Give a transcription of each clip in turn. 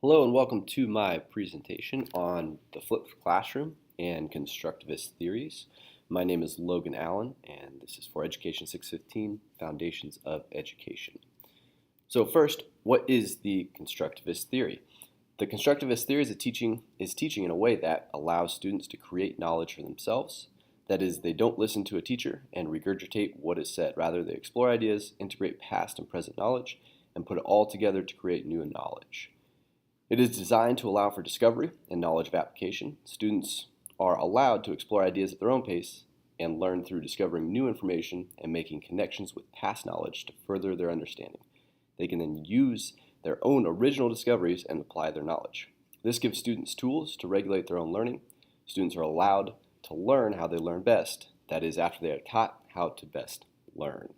Hello and welcome to my presentation on the flipped classroom and constructivist theories. My name is Logan Allen and this is for Education 615, Foundations of Education. So first, what is the constructivist theory? The constructivist theory is teaching in a way that allows students to create knowledge for themselves. That is, they don't listen to a teacher and regurgitate what is said. Rather, they explore ideas, integrate past and present knowledge, and put it all together to create new knowledge. It is designed to allow for discovery and knowledge of application. Students are allowed to explore ideas at their own pace and learn through discovering new information and making connections with past knowledge to further their understanding. They can then use their own original discoveries and apply their knowledge. This gives students tools to regulate their own learning. Students are allowed to learn how they learn best, that is, after they are taught how to best learn.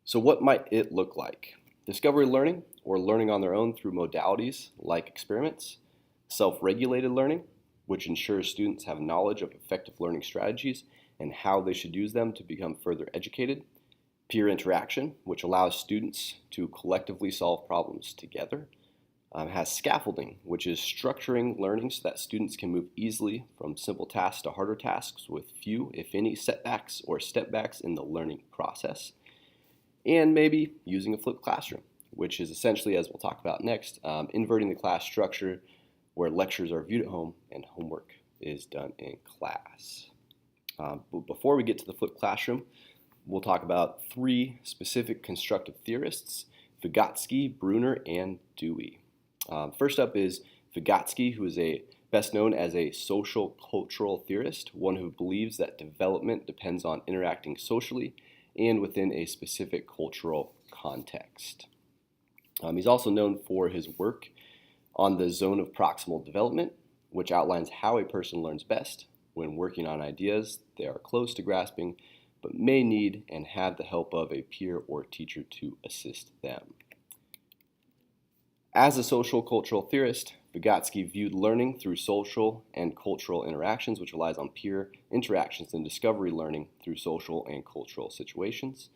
So what might it look like? Discovery learning, or learning on their own through modalities like experiments. Self-regulated learning, which ensures students have knowledge of effective learning strategies and how they should use them to become further educated. Peer interaction, which allows students to collectively solve problems together. Has scaffolding, which is structuring learning so that students can move easily from simple tasks to harder tasks with few, if any, setbacks or stepbacks in the learning process. And maybe using a flipped classroom, which is essentially, as we'll talk about next, inverting the class structure where lectures are viewed at home and homework is done in class. But before we get to the flipped classroom, we'll talk about three specific constructive theorists: Vygotsky, Bruner, and Dewey. First up is Vygotsky, who is best known as a social cultural theorist, one who believes that development depends on interacting socially and within a specific cultural context. He's also known for his work on the zone of proximal development, which outlines how a person learns best when working on ideas they are close to grasping, but may need and have the help of a peer or teacher to assist them. As a social cultural theorist, Vygotsky viewed learning through social and cultural interactions, which relies on peer interactions and discovery learning through social and cultural situations.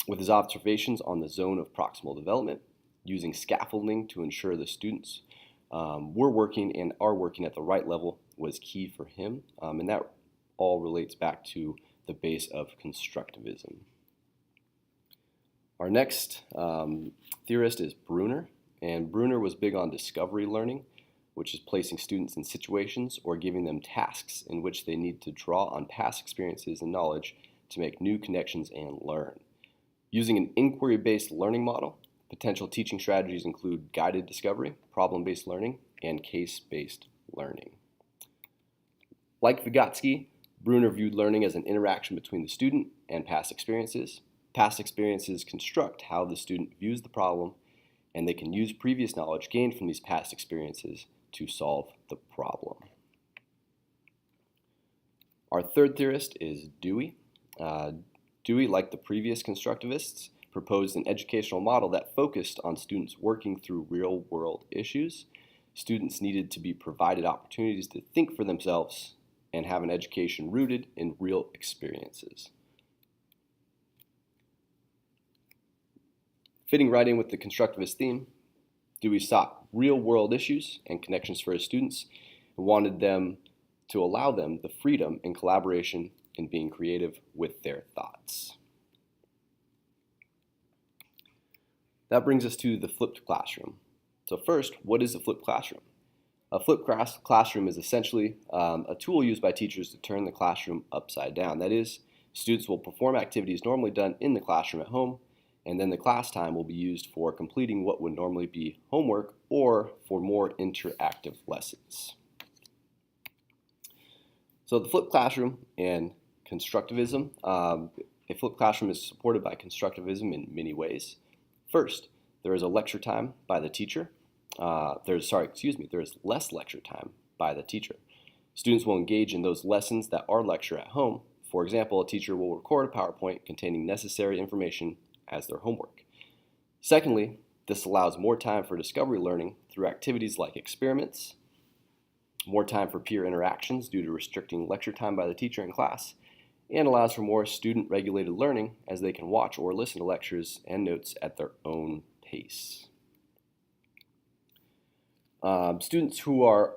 With his observations on the zone of proximal development, using scaffolding to ensure the students were working and are working at the right level was key for him, and that all relates back to the base of constructivism. Our next theorist is Bruner, and Bruner was big on discovery learning, which is placing students in situations or giving them tasks in which they need to draw on past experiences and knowledge to make new connections and learn. Using an inquiry-based learning model, potential teaching strategies include guided discovery, problem-based learning, and case-based learning. Like Vygotsky, Bruner viewed learning as an interaction between the student and past experiences. Past experiences construct how the student views the problem, and they can use previous knowledge gained from these past experiences to solve the problem. Our third theorist is Dewey. Dewey, like the previous constructivists, proposed an educational model that focused on students working through real-world issues. Students needed to be provided opportunities to think for themselves and have an education rooted in real experiences. Fitting right in with the constructivist theme, Dewey sought real-world issues and connections for his students and wanted them to allow them the freedom and collaboration in being creative with their thoughts. That brings us to the flipped classroom. So first, what is a flipped classroom? A flipped classroom is essentially a tool used by teachers to turn the classroom upside down. That is, students will perform activities normally done in the classroom at home, and then the class time will be used for completing what would normally be homework or for more interactive lessons. So the flipped classroom and constructivism. A flipped classroom is supported by constructivism in many ways. First, there is a lecture time by the teacher. There is less lecture time by the teacher. Students will engage in those lessons that are lecture at home. For example, a teacher will record a PowerPoint containing necessary information as their homework. Secondly, this allows more time for discovery learning through activities like experiments, more time for peer interactions due to restricting lecture time by the teacher in class, and allows for more student-regulated learning as they can watch or listen to lectures and notes at their own pace. Students who are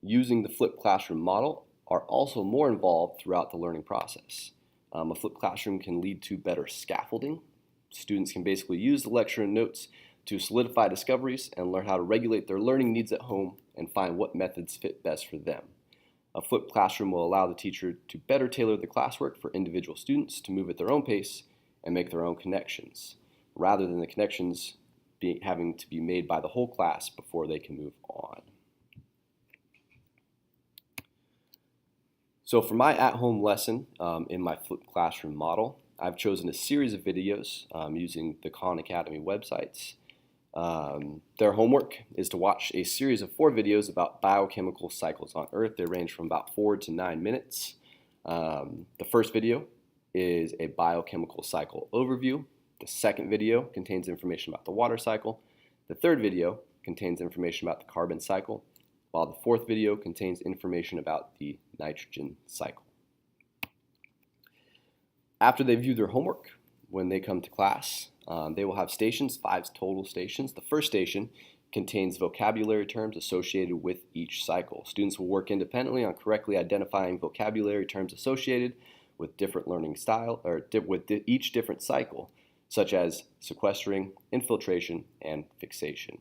using the flipped classroom model are also more involved throughout the learning process. A flipped classroom can lead to better scaffolding. Students can basically use the lecture and notes to solidify discoveries and learn how to regulate their learning needs at home and find what methods fit best for them. A flipped classroom will allow the teacher to better tailor the classwork for individual students to move at their own pace and make their own connections, rather than the connections having to be made by the whole class before they can move on. So for my at-home lesson in my flipped classroom model, I've chosen a series of videos using the Khan Academy websites. Their homework is to watch a series of 4 videos about biochemical cycles on Earth. They range from about 4 to 9 minutes. The first video is a biochemical cycle overview. The second video contains information about the water cycle. The third video contains information about the carbon cycle, while the fourth video contains information about the nitrogen cycle. After they view their homework, when they come to class, they will have stations, 5 total stations. The first station contains vocabulary terms associated with each cycle. Students will work independently on correctly identifying vocabulary terms associated with different learning style, or with each different cycle, such as sequestering, infiltration, and fixation.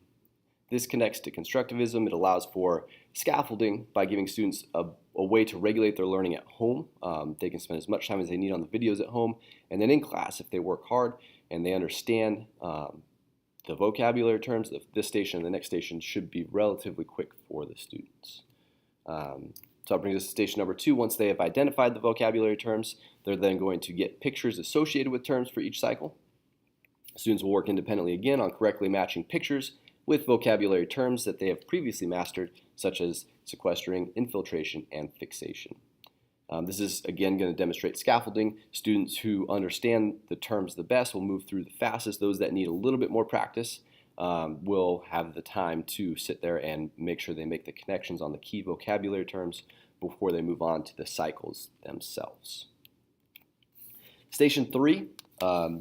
This connects to constructivism. It allows for scaffolding by giving students a way to regulate their learning at home. They can spend as much time as they need on the videos at home, and then in class, if they work hard and they understand the vocabulary terms of this station and the next station, should be relatively quick for the students. So that brings us to station number 2. Once they have identified the vocabulary terms, they're then going to get pictures associated with terms for each cycle. Students will work independently again on correctly matching pictures with vocabulary terms that they have previously mastered, such as sequestering, infiltration, and fixation. This is again going to demonstrate scaffolding. Students who understand the terms the best will move through the fastest. Those that need a little bit more practice will have the time to sit there and make sure they make the connections on the key vocabulary terms before they move on to the cycles themselves. Station 3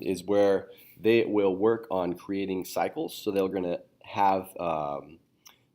is where they will work on creating cycles. So they're going to have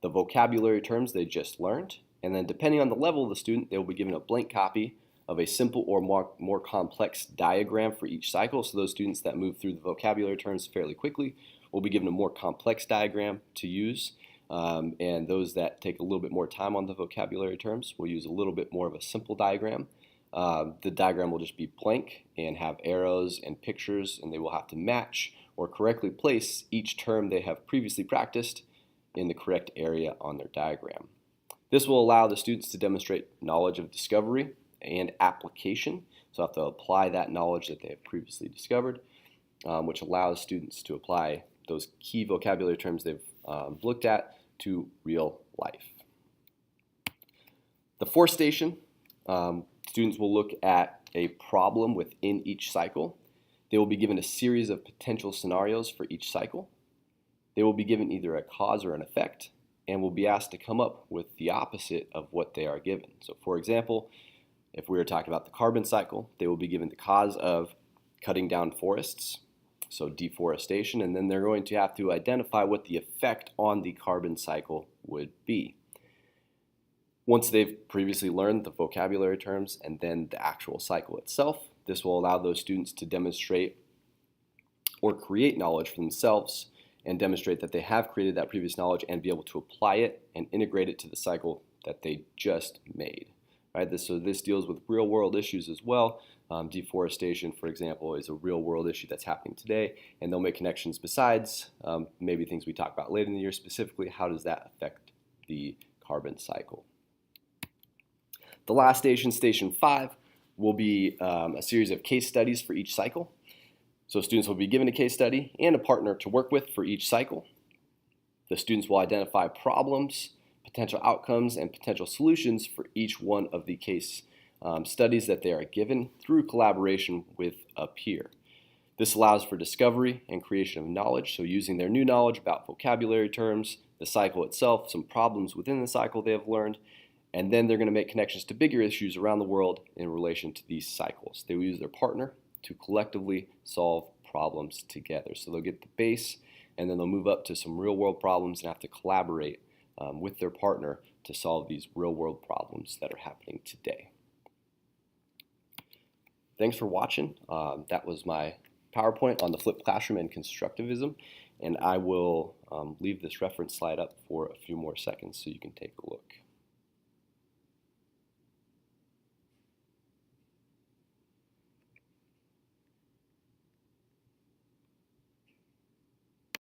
the vocabulary terms they just learned, and then depending on the level of the student, they will be given a blank copy of a simple or more complex diagram for each cycle. So those students that move through the vocabulary terms fairly quickly will be given a more complex diagram to use, and those that take a little bit more time on the vocabulary terms will use a little bit more of a simple diagram. The diagram will just be blank and have arrows and pictures, and they will have to match or correctly place each term they have previously practiced in the correct area on their diagram. This will allow the students to demonstrate knowledge of discovery and application. So have to apply that knowledge that they have previously discovered, which allows students to apply those key vocabulary terms they've looked at to real life. The fourth station, students will look at a problem within each cycle. They will be given a series of potential scenarios for each cycle. They will be given either a cause or an effect, and will be asked to come up with the opposite of what they are given. So for example, if we were talking about the carbon cycle, they will be given the cause of cutting down forests, so deforestation, and then they're going to have to identify what the effect on the carbon cycle would be. Once they've previously learned the vocabulary terms and then the actual cycle itself, this will allow those students to demonstrate or create knowledge for themselves and demonstrate that they have created that previous knowledge and be able to apply it and integrate it to the cycle that they just made. Right? So this deals with real world issues as well. Deforestation, for example, is a real world issue that's happening today, and they'll make connections besides maybe things we talk about later in the year, specifically how does that affect the carbon cycle. The last station, station 5, will be a series of case studies for each cycle. So students will be given a case study and a partner to work with for each cycle. The students will identify problems, potential outcomes, and potential solutions for each one of the case studies that they are given through collaboration with a peer. This allows for discovery and creation of knowledge, so using their new knowledge about vocabulary terms, the cycle itself, some problems within the cycle they have learned, and then they're going to make connections to bigger issues around the world in relation to these cycles. They will use their partner to collectively solve problems together. So they'll get the base and then they'll move up to some real-world problems and have to collaborate with their partner to solve these real-world problems that are happening today. Thanks for watching. That was my PowerPoint on the flipped classroom and constructivism, and I will leave this reference slide up for a few more seconds so you can take a look.